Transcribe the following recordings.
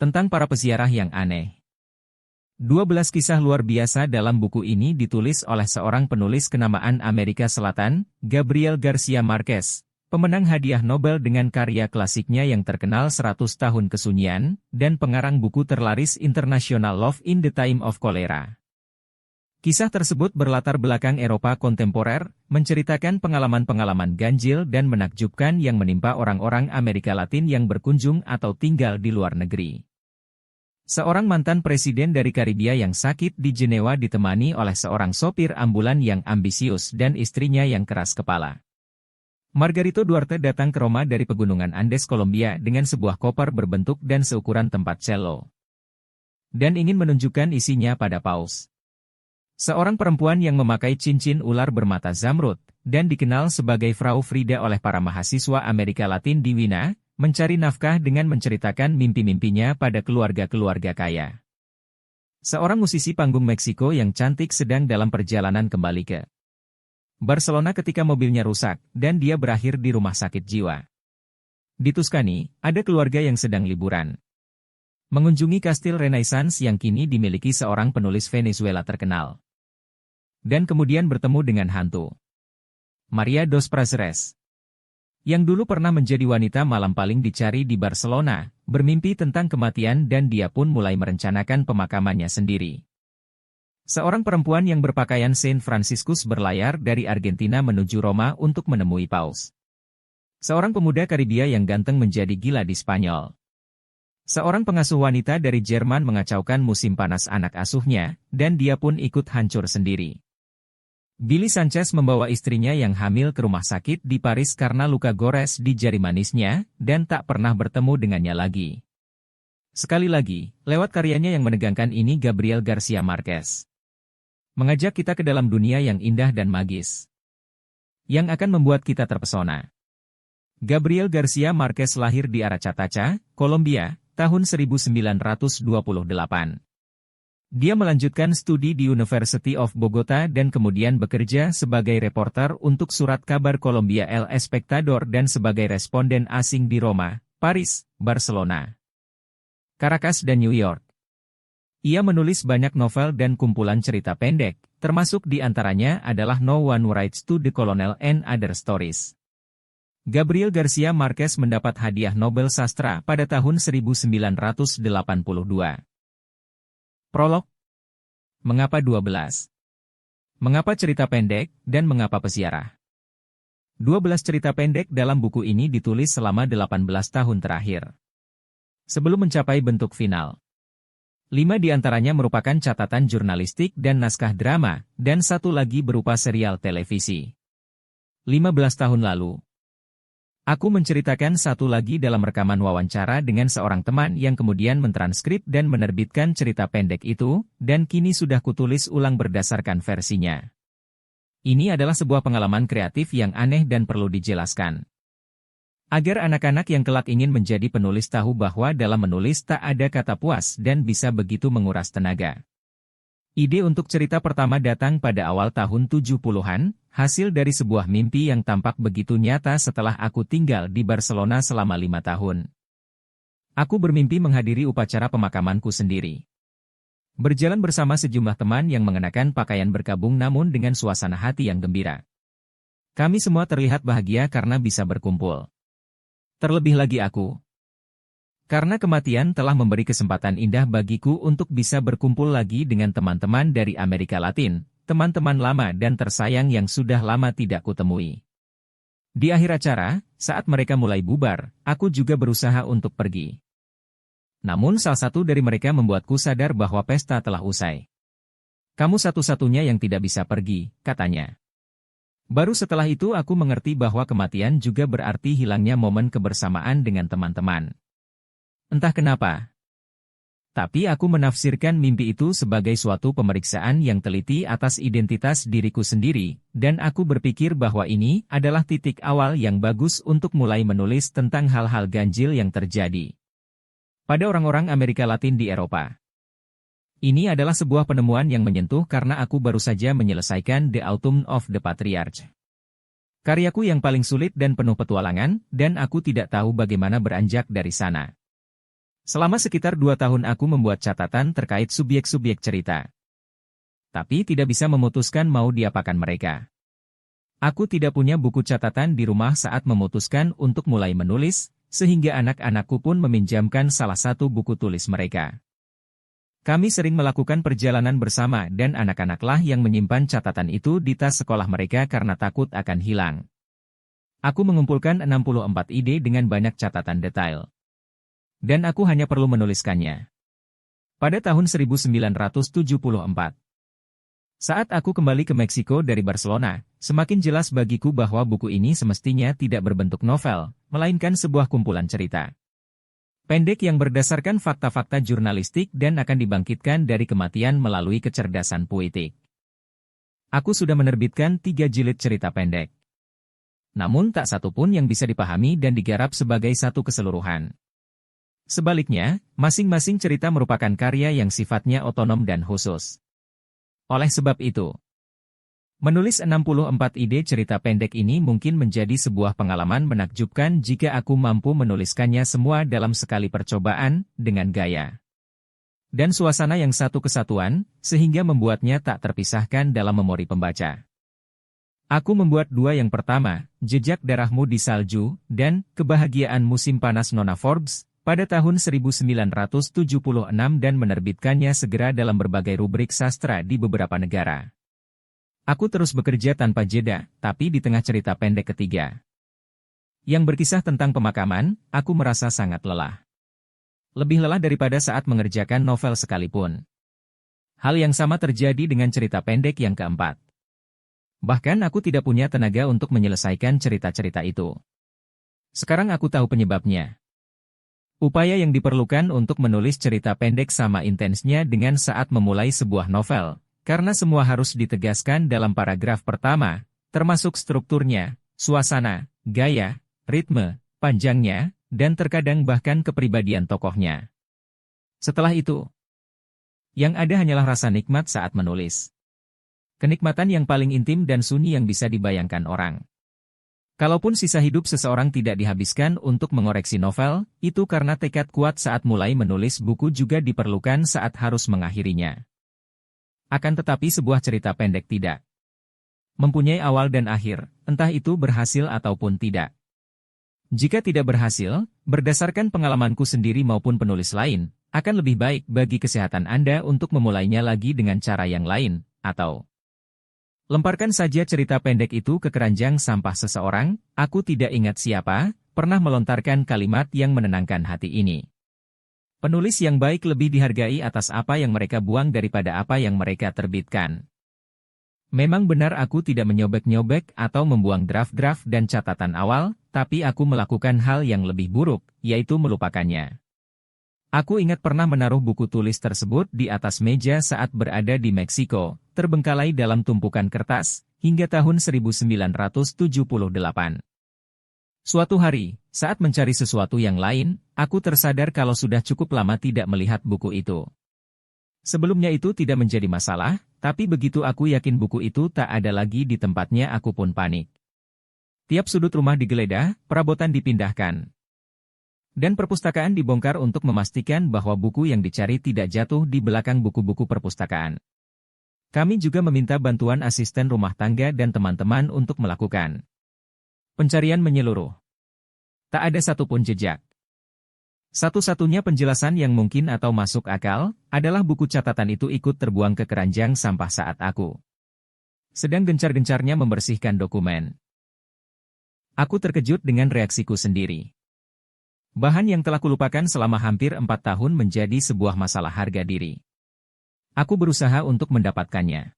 Tentang para peziarah yang aneh. 12 kisah luar biasa dalam buku ini ditulis oleh seorang penulis kenamaan Amerika Selatan, Gabriel Garcia Marquez, pemenang hadiah Nobel dengan karya klasiknya yang terkenal 100 tahun kesunyian, dan pengarang buku terlaris internasional Love in the Time of Cholera. Kisah tersebut berlatar belakang Eropa kontemporer, menceritakan pengalaman-pengalaman ganjil dan menakjubkan yang menimpa orang-orang Amerika Latin yang berkunjung atau tinggal di luar negeri. Seorang mantan presiden dari Karibia yang sakit di Jenewa ditemani oleh seorang sopir ambulan yang ambisius dan istrinya yang keras kepala. Margarito Duarte datang ke Roma dari pegunungan Andes Kolombia dengan sebuah koper berbentuk dan seukuran tempat cello. Dan ingin menunjukkan isinya pada Paus. Seorang perempuan yang memakai cincin ular bermata zamrud, dan dikenal sebagai Frau Frida oleh para mahasiswa Amerika Latin di Wina, mencari nafkah dengan menceritakan mimpi-mimpinya pada keluarga-keluarga kaya. Seorang musisi panggung Meksiko yang cantik sedang dalam perjalanan kembali ke Barcelona ketika mobilnya rusak, dan dia berakhir di rumah sakit jiwa. Di Tuscany, ada keluarga yang sedang liburan. Mengunjungi kastil Renaissance yang kini dimiliki seorang penulis Venezuela terkenal. Dan kemudian bertemu dengan hantu Maria dos Prazeres, yang dulu pernah menjadi wanita malam paling dicari di Barcelona, bermimpi tentang kematian dan dia pun mulai merencanakan pemakamannya sendiri. Seorang perempuan yang berpakaian Saint Franciscus berlayar dari Argentina menuju Roma untuk menemui Paus. Seorang pemuda Karibia yang ganteng menjadi gila di Spanyol. Seorang pengasuh wanita dari Jerman mengacaukan musim panas anak asuhnya, dan dia pun ikut hancur sendiri. Billy Sanchez membawa istrinya yang hamil ke rumah sakit di Paris karena luka gores di jari manisnya, dan tak pernah bertemu dengannya lagi. Sekali lagi, lewat karyanya yang menegangkan ini Gabriel Garcia Marquez mengajak kita ke dalam dunia yang indah dan magis, yang akan membuat kita terpesona. Gabriel Garcia Marquez lahir di Aracataca, Kolombia, tahun 1928. Dia melanjutkan studi di University of Bogota dan kemudian bekerja sebagai reporter untuk surat kabar Colombia El Espectador dan sebagai responden asing di Roma, Paris, Barcelona, Caracas dan New York. Ia menulis banyak novel dan kumpulan cerita pendek, termasuk di antaranya adalah No One Writes to the Colonel and Other Stories. Gabriel Garcia Marquez mendapat hadiah Nobel Sastra pada tahun 1982. Prolog. Mengapa 12? Mengapa cerita pendek, dan mengapa peziarah? 12 cerita pendek dalam buku ini ditulis selama 18 tahun terakhir, sebelum mencapai bentuk final. 5 di antaranya merupakan catatan jurnalistik dan naskah drama, dan 1 lagi berupa serial televisi. 15 tahun lalu, aku menceritakan 1 lagi dalam rekaman wawancara dengan seorang teman yang kemudian mentranskrip dan menerbitkan cerita pendek itu, dan kini sudah kutulis ulang berdasarkan versinya. Ini adalah sebuah pengalaman kreatif yang aneh dan perlu dijelaskan, agar anak-anak yang kelak ingin menjadi penulis tahu bahwa dalam menulis tak ada kata puas dan bisa begitu menguras tenaga. Ide untuk cerita pertama datang pada awal tahun 70-an, hasil dari sebuah mimpi yang tampak begitu nyata setelah aku tinggal di Barcelona selama 5 tahun. Aku bermimpi menghadiri upacara pemakamanku sendiri. Berjalan bersama sejumlah teman yang mengenakan pakaian berkabung namun dengan suasana hati yang gembira. Kami semua terlihat bahagia karena bisa berkumpul. Terlebih lagi aku, karena kematian telah memberi kesempatan indah bagiku untuk bisa berkumpul lagi dengan teman-teman dari Amerika Latin, teman-teman lama dan tersayang yang sudah lama tidak kutemui. Di akhir acara, saat mereka mulai bubar, aku juga berusaha untuk pergi. Namun salah satu dari mereka membuatku sadar bahwa pesta telah usai. Kamu satu-satunya yang tidak bisa pergi, katanya. Baru setelah itu aku mengerti bahwa kematian juga berarti hilangnya momen kebersamaan dengan teman-teman. Entah kenapa, tapi aku menafsirkan mimpi itu sebagai suatu pemeriksaan yang teliti atas identitas diriku sendiri, dan aku berpikir bahwa ini adalah titik awal yang bagus untuk mulai menulis tentang hal-hal ganjil yang terjadi pada orang-orang Amerika Latin di Eropa. Ini adalah sebuah penemuan yang menyentuh karena aku baru saja menyelesaikan The Autumn of the Patriarch. Karyaku yang paling sulit dan penuh petualangan, dan aku tidak tahu bagaimana beranjak dari sana. Selama sekitar 2 tahun aku membuat catatan terkait subjek-subjek cerita. Tapi tidak bisa memutuskan mau diapakan mereka. Aku tidak punya buku catatan di rumah saat memutuskan untuk mulai menulis, sehingga anak-anakku pun meminjamkan salah satu buku tulis mereka. Kami sering melakukan perjalanan bersama dan anak-anaklah yang menyimpan catatan itu di tas sekolah mereka karena takut akan hilang. Aku mengumpulkan 64 ide dengan banyak catatan detail. Dan aku hanya perlu menuliskannya. Pada tahun 1974. Saat aku kembali ke Meksiko dari Barcelona, semakin jelas bagiku bahwa buku ini semestinya tidak berbentuk novel, melainkan sebuah kumpulan cerita pendek yang berdasarkan fakta-fakta jurnalistik dan akan dibangkitkan dari kematian melalui kecerdasan puitik. Aku sudah menerbitkan 3 jilid cerita pendek. Namun tak satu pun yang bisa dipahami dan digarap sebagai satu keseluruhan. Sebaliknya, masing-masing cerita merupakan karya yang sifatnya otonom dan khusus. Oleh sebab itu, menulis 64 ide cerita pendek ini mungkin menjadi sebuah pengalaman menakjubkan jika aku mampu menuliskannya semua dalam sekali percobaan, dengan gaya dan suasana yang satu kesatuan, sehingga membuatnya tak terpisahkan dalam memori pembaca. Aku membuat 2 yang pertama, Jejak Darahmu di Salju, dan Kebahagiaan Musim Panas Nona Forbes, pada tahun 1976 dan menerbitkannya segera dalam berbagai rubrik sastra di beberapa negara. Aku terus bekerja tanpa jeda, tapi di tengah cerita pendek ketiga, yang berkisah tentang pemakaman, aku merasa sangat lelah. Lebih lelah daripada saat mengerjakan novel sekalipun. Hal yang sama terjadi dengan cerita pendek yang keempat. Bahkan aku tidak punya tenaga untuk menyelesaikan cerita-cerita itu. Sekarang aku tahu penyebabnya. Upaya yang diperlukan untuk menulis cerita pendek sama intensnya dengan saat memulai sebuah novel. Karena semua harus ditegaskan dalam paragraf pertama, termasuk strukturnya, suasana, gaya, ritme, panjangnya, dan terkadang bahkan kepribadian tokohnya. Setelah itu, yang ada hanyalah rasa nikmat saat menulis. Kenikmatan yang paling intim dan sunyi yang bisa dibayangkan orang. Kalaupun sisa hidup seseorang tidak dihabiskan untuk mengoreksi novel, itu karena tekad kuat saat mulai menulis buku juga diperlukan saat harus mengakhirinya. Akan tetapi sebuah cerita pendek tidak mempunyai awal dan akhir, entah itu berhasil ataupun tidak. Jika tidak berhasil, berdasarkan pengalamanku sendiri maupun penulis lain, akan lebih baik bagi kesehatan Anda untuk memulainya lagi dengan cara yang lain, atau lemparkan saja cerita pendek itu ke keranjang sampah seseorang. Aku tidak ingat siapa pernah melontarkan kalimat yang menenangkan hati ini. Penulis yang baik lebih dihargai atas apa yang mereka buang daripada apa yang mereka terbitkan. Memang benar aku tidak menyobek-nyobek atau membuang draft-draft dan catatan awal, tapi aku melakukan hal yang lebih buruk, yaitu melupakannya. Aku ingat pernah menaruh buku tulis tersebut di atas meja saat berada di Meksiko, terbengkalai dalam tumpukan kertas, hingga tahun 1978. Suatu hari, saat mencari sesuatu yang lain, aku tersadar kalau sudah cukup lama tidak melihat buku itu. Sebelumnya itu tidak menjadi masalah, tapi begitu aku yakin buku itu tak ada lagi di tempatnya aku pun panik. Tiap sudut rumah digeledah, perabotan dipindahkan. Dan perpustakaan dibongkar untuk memastikan bahwa buku yang dicari tidak jatuh di belakang buku-buku perpustakaan. Kami juga meminta bantuan asisten rumah tangga dan teman-teman untuk melakukan pencarian menyeluruh. Tak ada satupun jejak. Satu-satunya penjelasan yang mungkin atau masuk akal, adalah buku catatan itu ikut terbuang ke keranjang sampah saat aku sedang gencar-gencarnya membersihkan dokumen. Aku terkejut dengan reaksiku sendiri. Bahan yang telah kulupakan selama hampir 4 tahun menjadi sebuah masalah harga diri. Aku berusaha untuk mendapatkannya.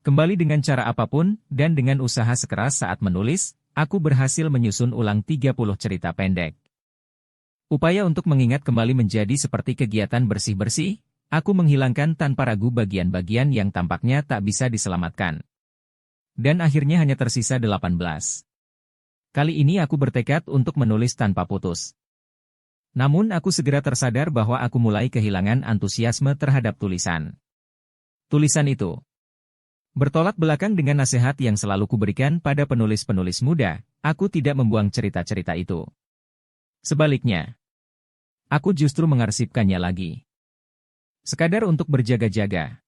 Kembali dengan cara apapun, dan dengan usaha sekeras saat menulis, aku berhasil menyusun ulang 30 cerita pendek. Upaya untuk mengingat kembali menjadi seperti kegiatan bersih-bersih, aku menghilangkan tanpa ragu bagian-bagian yang tampaknya tak bisa diselamatkan. Dan akhirnya hanya tersisa 18. Kali ini aku bertekad untuk menulis tanpa putus. Namun aku segera tersadar bahwa aku mulai kehilangan antusiasme terhadap tulisan. Tulisan itu bertolak belakang dengan nasihat yang selalu kuberikan pada penulis-penulis muda, aku tidak membuang cerita-cerita itu. Sebaliknya, Aku justru mengarsipkannya lagi. Sekadar untuk berjaga-jaga.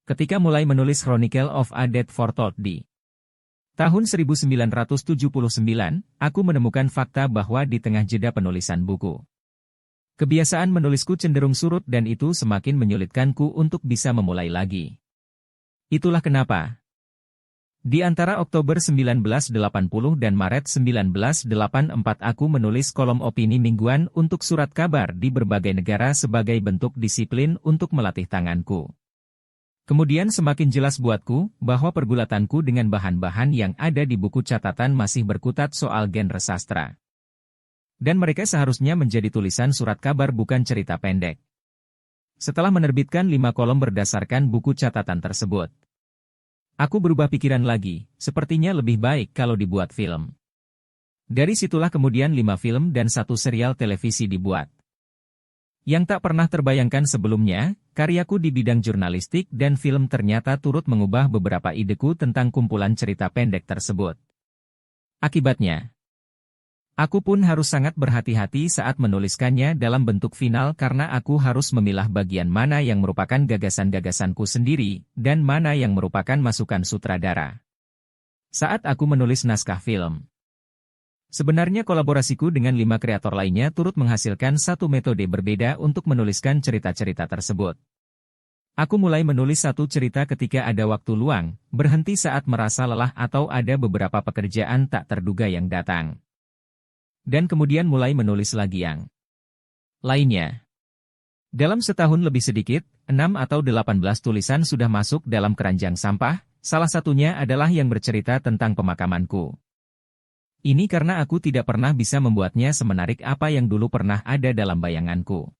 Ketika mulai menulis Chronicle of a Dead Foretold di tahun 1979, aku menemukan fakta bahwa di tengah jeda penulisan buku, kebiasaan menulisku cenderung surut dan itu semakin menyulitkanku untuk bisa memulai lagi. Itulah kenapa. Di antara Oktober 1980 dan Maret 1984 aku menulis kolom opini mingguan untuk surat kabar di berbagai negara sebagai bentuk disiplin untuk melatih tanganku. Kemudian semakin jelas buatku bahwa pergulatanku dengan bahan-bahan yang ada di buku catatan masih berkutat soal genre sastra. Dan mereka seharusnya menjadi tulisan surat kabar bukan cerita pendek. Setelah menerbitkan 5 kolom berdasarkan buku catatan tersebut, aku berubah pikiran lagi, sepertinya lebih baik kalau dibuat film. Dari situlah kemudian 5 film dan 1 serial televisi dibuat. Yang tak pernah terbayangkan sebelumnya, karyaku di bidang jurnalistik dan film ternyata turut mengubah beberapa ideku tentang kumpulan cerita pendek tersebut. Akibatnya, aku pun harus sangat berhati-hati saat menuliskannya dalam bentuk final karena aku harus memilah bagian mana yang merupakan gagasan-gagasanku sendiri, dan mana yang merupakan masukan sutradara. Saat aku menulis naskah film, sebenarnya kolaborasiku dengan 5 kreator lainnya turut menghasilkan satu metode berbeda untuk menuliskan cerita-cerita tersebut. Aku mulai menulis satu cerita ketika ada waktu luang, berhenti saat merasa lelah atau ada beberapa pekerjaan tak terduga yang datang. Dan kemudian mulai menulis lagi yang lainnya. Dalam setahun lebih sedikit, 6 atau 18 tulisan sudah masuk dalam keranjang sampah, salah satunya adalah yang bercerita tentang pemakamanku. Ini karena aku tidak pernah bisa membuatnya semenarik apa yang dulu pernah ada dalam bayanganku.